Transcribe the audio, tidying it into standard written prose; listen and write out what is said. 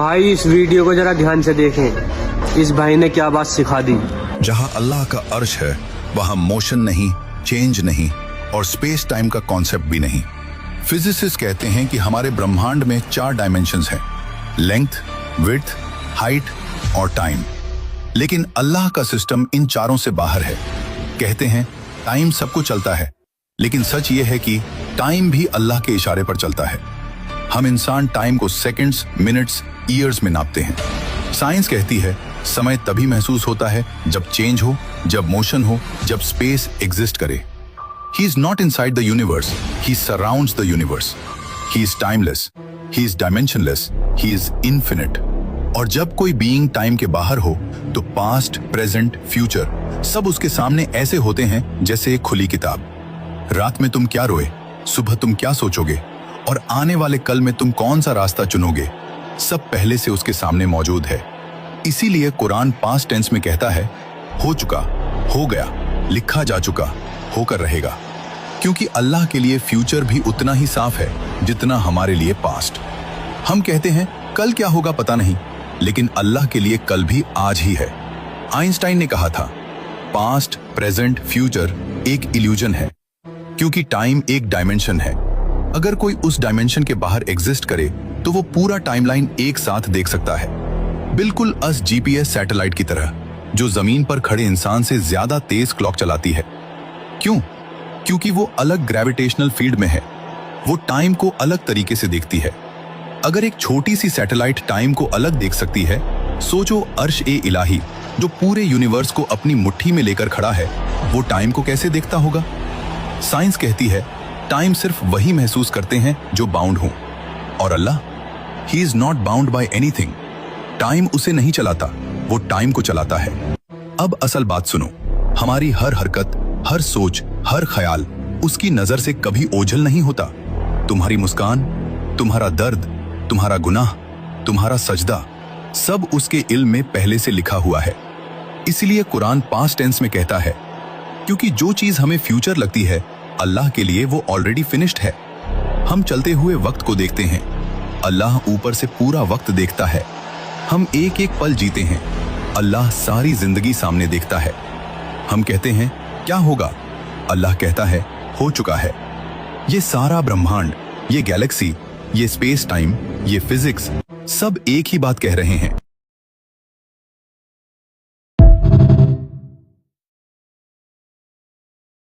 भाई इस वीडियो को जरा ध्यान से देखें, इस भाई ने क्या बात सिखा दी। जहां अल्लाह का अर्श है वहां मोशन नहीं, चेंज नहीं और स्पेस टाइम का कॉन्सेप्ट भी नहीं। फिजिसिस्ट कहते हैं कि हमारे ब्रह्मांड में 4 डायमेंशंस हैं, लेंथ, विड्थ, हाइट और टाइम। लेकिन अल्लाह का सिस्टम इन चारों से बाहर है। कहते हैं टाइम सबको चलता है, लेकिन सच ये है कि टाइम भी अल्लाह के इशारे पर चलता है। हम इंसान टाइम को सेकंड्स, मिनट्स, ईयर्स में नापते हैं। साइंस कहती है समय तभी महसूस होता है जब चेंज हो, जब मोशन हो, जब स्पेस एग्जिस्ट करे। He is not inside the universe, he surrounds the universe. He is timeless, he is dimensionless, he is infinite. और जब कोई बीइंग टाइम के बाहर हो तो पास्ट, प्रेजेंट, फ्यूचर सब उसके सामने ऐसे होते हैं जैसे एक खुली किताब। रात में तुम क्या रोए, सुबह तुम क्या सोचोगे और आने वाले कल में तुम कौन सा रास्ता चुनोगे, सब पहले से उसके सामने मौजूद है। इसीलिए कुरान पास्ट टेंस में कहता है हो चुका, हो गया, लिखा जा चुका, होकर रहेगा। क्योंकि अल्लाह के लिए फ्यूचर भी उतना ही साफ है जितना हमारे लिए पास्ट। हम कहते हैं कल क्या होगा पता नहीं, लेकिन अल्लाह के लिए कल भी आज ही है। आइंस्टाइन ने कहा था पास्ट, प्रेजेंट, फ्यूचर एक इल्यूजन है, क्योंकि टाइम एक डायमेंशन है। अगर कोई उस डायमेंशन के बाहर एग्जिस्ट करे तो वो पूरा टाइमलाइन एक साथ देख सकता है, बिल्कुल अस जीपीएस सैटेलाइट की तरह, जो जमीन पर खड़े इंसान से ज्यादा तेज क्लॉक चलाती है। क्यों? क्योंकि वो अलग ग्रेविटेशनल फील्ड में है, वो टाइम को अलग तरीके से देखती है। अगर एक छोटी सी सैटेलाइट टाइम को अलग देख सकती है, सोचो अर्श ए इलाही जो पूरे यूनिवर्स को अपनी मुट्ठी में लेकर खड़ा है, वो टाइम को कैसे देखता होगा। साइंस कहती है टाइम सिर्फ वही महसूस करते हैं जो बाउंड हो, और Allah, he is not bound by anything. Time उसे नहीं चलाता, वो टाइम को चलाता है। अब असल बात सुनो, हमारी हर हरकत, हर सोच, हर ख्याल उसकी नजर से कभी ओझल नहीं होता। तुम्हारी मुस्कान, तुम्हारा दर्द, तुम्हारा गुनाह, तुम्हारा सजदा, सब उसके इल्म में पहले से लिखा हुआ है। इसलिए कुरान पास्ट टेंस में कहता है, क्योंकि जो चीज हमें फ्यूचर लगती है अल्लाह के लिए वो ऑलरेडी फिनिश्ड है। हम चलते हुए वक्त को देखते हैं, अल्लाह ऊपर से पूरा वक्त देखता है। हम एक एक पल जीते हैं, अल्लाह सारी जिंदगी सामने देखता है। हम कहते हैं क्या होगा, अल्लाह कहता है हो चुका है। ये सारा ब्रह्मांड, ये गैलेक्सी, ये स्पेस टाइम, ये फिजिक्स सब एक ही बात कह रहे हैं,